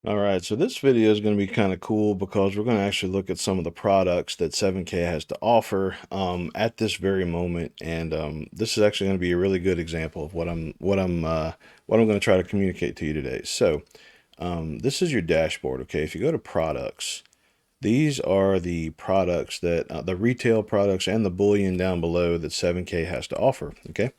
All right, so this video is going to be kind of cool because we're going to actually look at some of the products that 7K has to offer at this very moment, and this is actually going to be a really good example of what I'm going to try to communicate to you today. So, this is your dashboard. Okay, if you go to products, these are the products that the retail products and the bullion down below that 7K has to offer. Okay.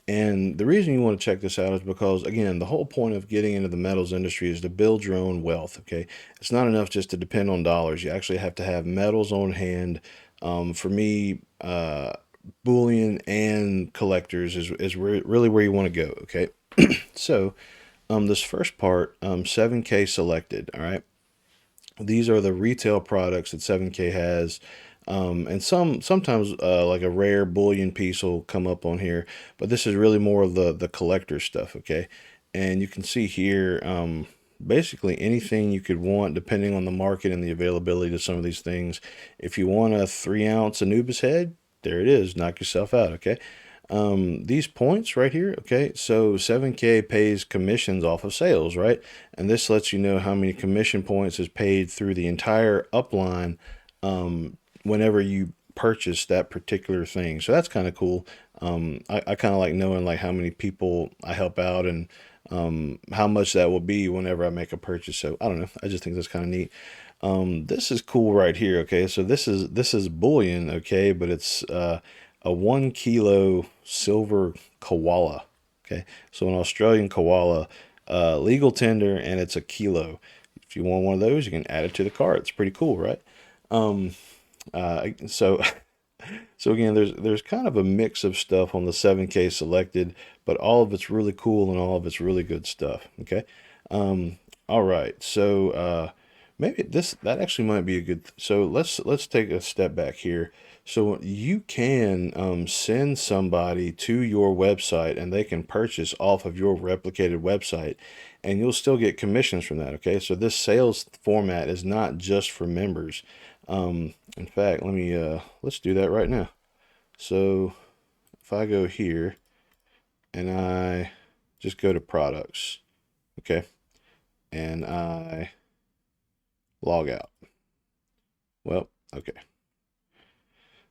And the reason you want to check this out is because, again, the whole point of getting into the metals industry is to build your own wealth. Okay. It's not enough just to depend on dollars. You actually have to have metals on hand. For me, bullion and collectors is really where you want to go. Okay. So, this first part, 7K selected. All right. These are the retail products that 7K has. And sometimes like a rare bullion piece will come up on here, but this is really more of the collector stuff, okay? And you can see here, basically anything you could want depending on the market and the availability to some of these things. If you want a 3 ounce Anubis head, there it is. Knock yourself out, okay? These points right here, okay, so 7K pays commissions off of sales, right? And this lets you know how many commission points is paid through the entire upline whenever you purchase that particular thing. So that's kind of cool. I kind of like knowing like how many people I help out and how much that will be whenever I make a purchase. So I don't know. I just think that's kind of neat. This is cool right here. Okay, so this is bullion. Okay, but it's a 1 kilo silver koala. Okay, so an Australian koala, legal tender, and it's a kilo. If you want one of those, you can add it to the cart. It's pretty cool, right? Um, so so again, there's kind of a mix of stuff on the 7K selected, but all of it's really cool and all of it's really good stuff. Okay. All right. So maybe that actually might be a good. So let's take a step back here. So you can send somebody to your website and they can purchase off of your replicated website, and you'll still get commissions from that. Okay. So this sales format is not just for members. In fact, let's do that right now. So if I go here and I just go to products, okay, and I log out. Well, okay.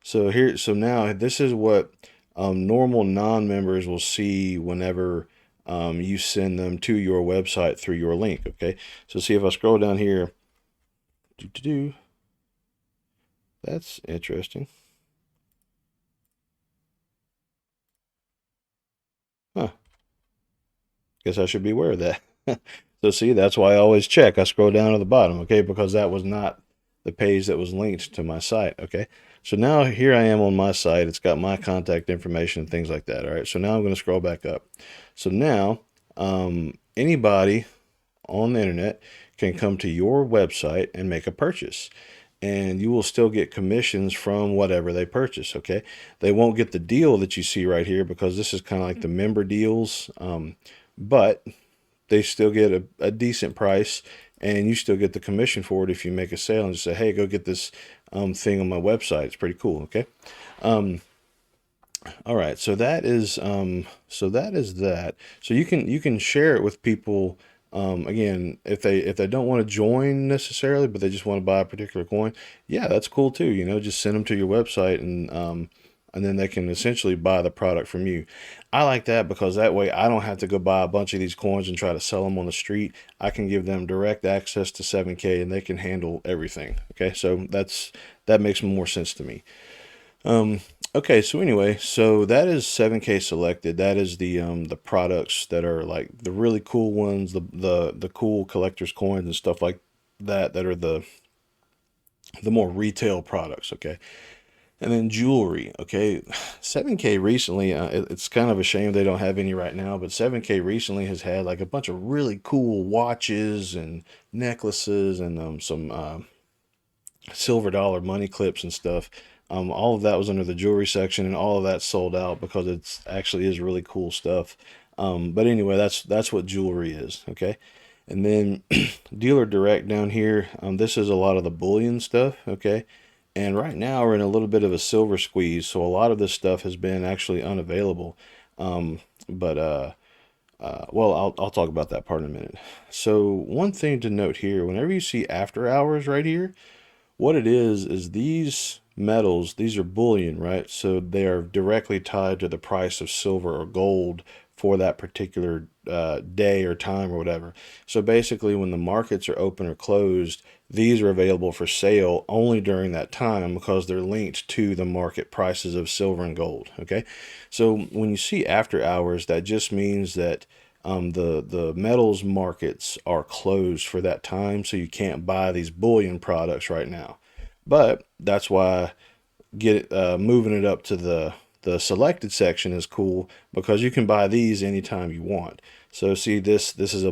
So now this is what normal non-members will see whenever you send them to your website through your link. Okay. So see if I scroll down here, that's interesting. Huh. Guess I should be aware of that. So see, that's why I always check. I scroll down to the bottom, okay, because that was not the page that was linked to my site, okay? So now here I am on my site. It's got my contact information and things like that, all right? So now I'm going to scroll back up. So now anybody on the internet can come to your website and make a purchase. And you will still get commissions from whatever they purchase, okay? They won't get the deal that you see right here because this is kind of like the member deals. But they still get a decent price, and you still get the commission for it if you make a sale and just say, hey, go get this thing on my website. It's pretty cool. Okay. Um, all right. So that is that. So you can share it with people. Again, if they don't want to join necessarily, but they just want to buy a particular coin, yeah, that's cool too. Just send them to your website, and then they can essentially buy the product from you. I like that because that way I don't have to go buy a bunch of these coins and try to sell them on the street. I can give them direct access to 7K and they can handle everything. Okay, so that makes more sense to me. Um, okay, so anyway, so that is 7K selected. That is the products that are like the really cool ones, the cool collector's coins and stuff like that are the more retail products. Okay. And then jewelry, okay. 7K recently, it's kind of a shame they don't have any right now, but 7K recently has had like a bunch of really cool watches and necklaces and some silver dollar money clips and stuff. All of that was under the jewelry section, and all of that sold out because it's actually is really cool stuff. But anyway, that's what jewelry is, okay. And then dealer direct down here, this is a lot of the bullion stuff, okay. And right now we're in a little bit of a silver squeeze, so a lot of this stuff has been actually unavailable. But Well, I'll talk about that part in a minute. So one thing to note here, whenever you see after hours right here, what it is these metals, these are bullion, right? So they are directly tied to the price of silver or gold for that particular day or time or whatever. So basically, when the markets are open or closed, these are available for sale only during that time because they're linked to the market prices of silver and gold. Okay, so when you see after hours, that just means that the metals markets are closed for that time, so you can't buy these bullion products right now. But that's why moving it up to the selected section is cool because you can buy these anytime you want. So see this is a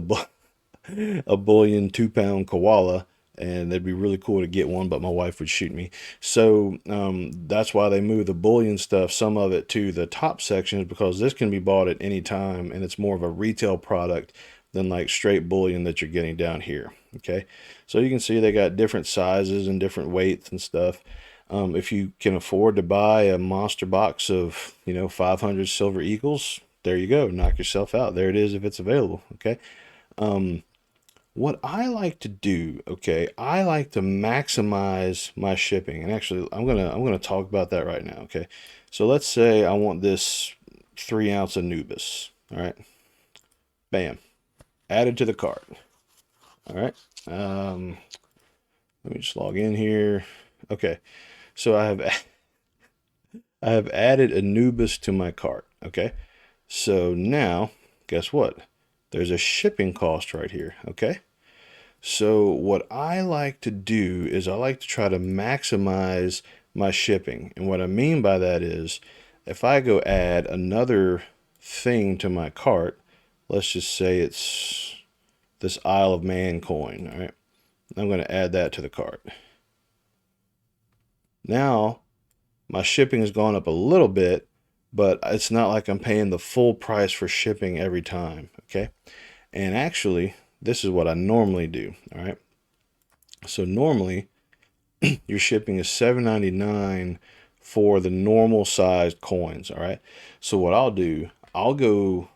bullion 2 pound koala, and it'd be really cool to get one, but my wife would shoot me. So that's why they move the bullion stuff, some of it, to the top sections because this can be bought at any time, and it's more of a retail product than like straight bullion that you're getting down here. Okay, so you can see they got different sizes and different weights and stuff. If you can afford to buy a monster box of 500 silver eagles, there you go, knock yourself out. There it is if it's available. Okay. What I like to do, okay, I like to maximize my shipping. And actually, I'm gonna talk about that right now, okay? So let's say I want this 3 ounce Anubis. All right, bam, added to the cart. All right, let me just log in here. Okay, so I have added Anubis to my cart. Okay, so now guess what? There's a shipping cost right here. Okay. So what I like to do is I like to try to maximize my shipping. And what I mean by that is if I go add another thing to my cart, let's just say it's this Isle of Man coin, all right? I'm going to add that to the cart. Now my shipping has gone up a little bit, but it's not like I'm paying the full price for shipping every time, okay? And actually, this is what I normally do, all right? So normally your shipping is $7.99 for the normal sized coins. All right. So what I'll do, I'll go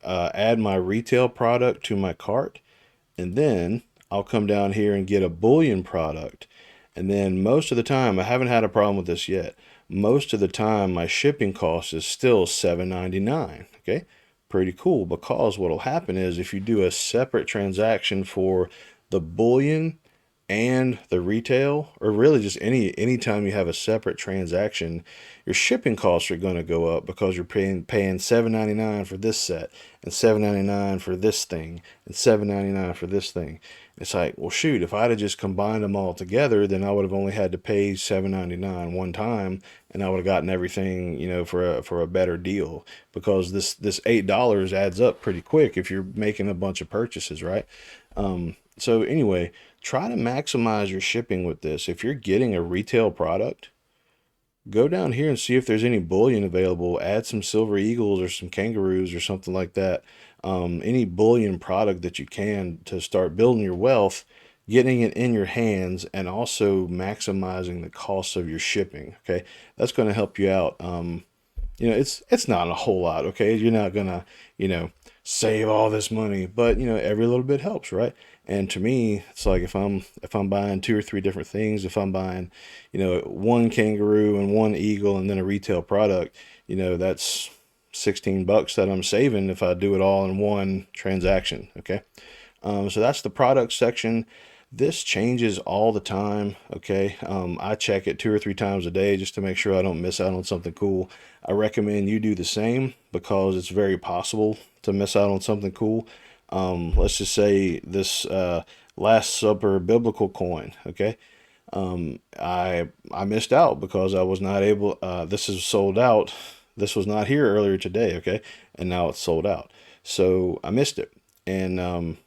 add my retail product to my cart, and then I'll come down here and get a bullion product. And then most of the time, I haven't had a problem with this yet. Most of the time, my shipping cost is still $7.99. Okay. Pretty cool, because what'll happen is if you do a separate transaction for the bullion and the retail, or really just anytime you have a separate transaction, your shipping costs are going to go up because you're paying $7.99 for this set, and $7.99 for this thing, and $7.99 for this thing. It's like, well, shoot, if I'd have just combined them all together, then I would have only had to pay $7.99 one time, and I would have gotten everything, for a better deal, because this $8 adds up pretty quick if you're making a bunch of purchases, right? So anyway, try to maximize your shipping with this. If you're getting a retail product, go down here and see if there's any bullion available. Add some silver eagles or some kangaroos or something like that. Any bullion product that you can to start building your wealth, getting it in your hands, and also maximizing the cost of your shipping. Okay, that's going to help you out. It's not a whole lot. Okay, you're not gonna save all this money, but every little bit helps, right? And to me, it's like if I'm buying two or three different things, if I'm buying one kangaroo and one eagle and then a retail product, that's $16 that I'm saving if I do it all in one transaction. Okay. So that's the product section. This changes all the time. Okay. I check it 2 or 3 times a day just to make sure I don't miss out on something cool. I recommend you do the same because it's very possible to miss out on something cool. Let's just say this Last Supper biblical coin. Okay. I missed out because I was not able. This is sold out. This was not here earlier today. Okay. And now it's sold out. So I missed it. And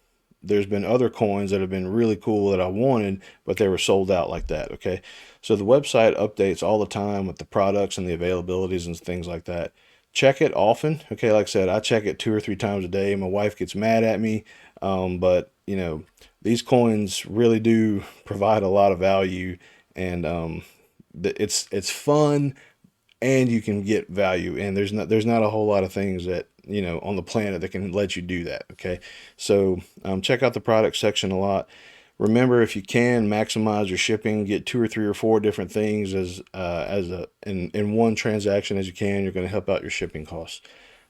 there's been other coins that have been really cool that I wanted, but they were sold out like that. Okay. So the website updates all the time with the products and the availabilities and things like that. Check it often. Okay. Like I said, I check it 2 or 3 times a day. My wife gets mad at me. But these coins really do provide a lot of value, and it's fun, and you can get value, and there's not a whole lot of things that on the planet that can let you do that. Okay, so check out the product section a lot. Remember, if you can, maximize your shipping. Get 2 or 3 or 4 different things in one transaction as you can. You're going to help out your shipping costs.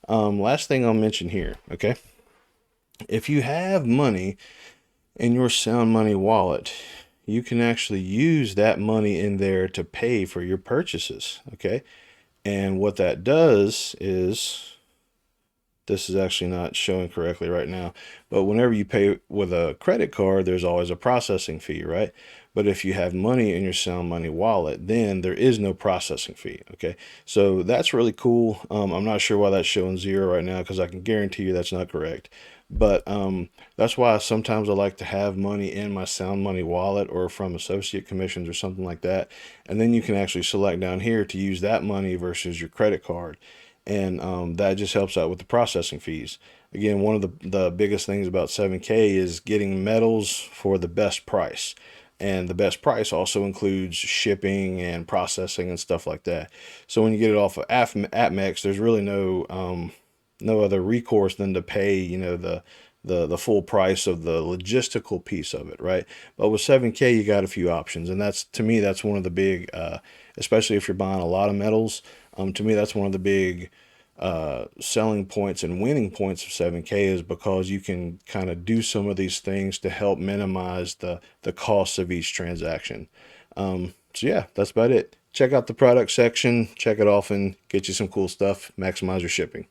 Last thing I'll mention here. Okay, if you have money in your Sound Money wallet, you can actually use that money in there to pay for your purchases. Okay, and what that does is, this is actually not showing correctly right now, but whenever you pay with a credit card, there's always a processing fee, right? But if you have money in your Sound Money wallet, then there is no processing fee. Okay, so that's really cool. I'm not sure why that's showing 0 right now, because I can guarantee you that's not correct. But that's why sometimes I like to have money in my Sound Money wallet or from associate commissions or something like that. And then you can actually select down here to use that money versus your credit card. And that just helps out with the processing fees. Again, one of the biggest things about 7K is getting metals for the best price. And the best price also includes shipping and processing and stuff like that. So when you get it off of APMEX, there's really no other recourse than to pay, the full price of the logistical piece of it, right? But with 7K, you got a few options, and that's, to me, that's one of the big, especially if you're buying a lot of metals. To me, that's one of the big selling points and winning points of 7K, is because you can kind of do some of these things to help minimize the costs of each transaction. So yeah, that's about it. Check out the product section, check it off, and get you some cool stuff. Maximize your shipping.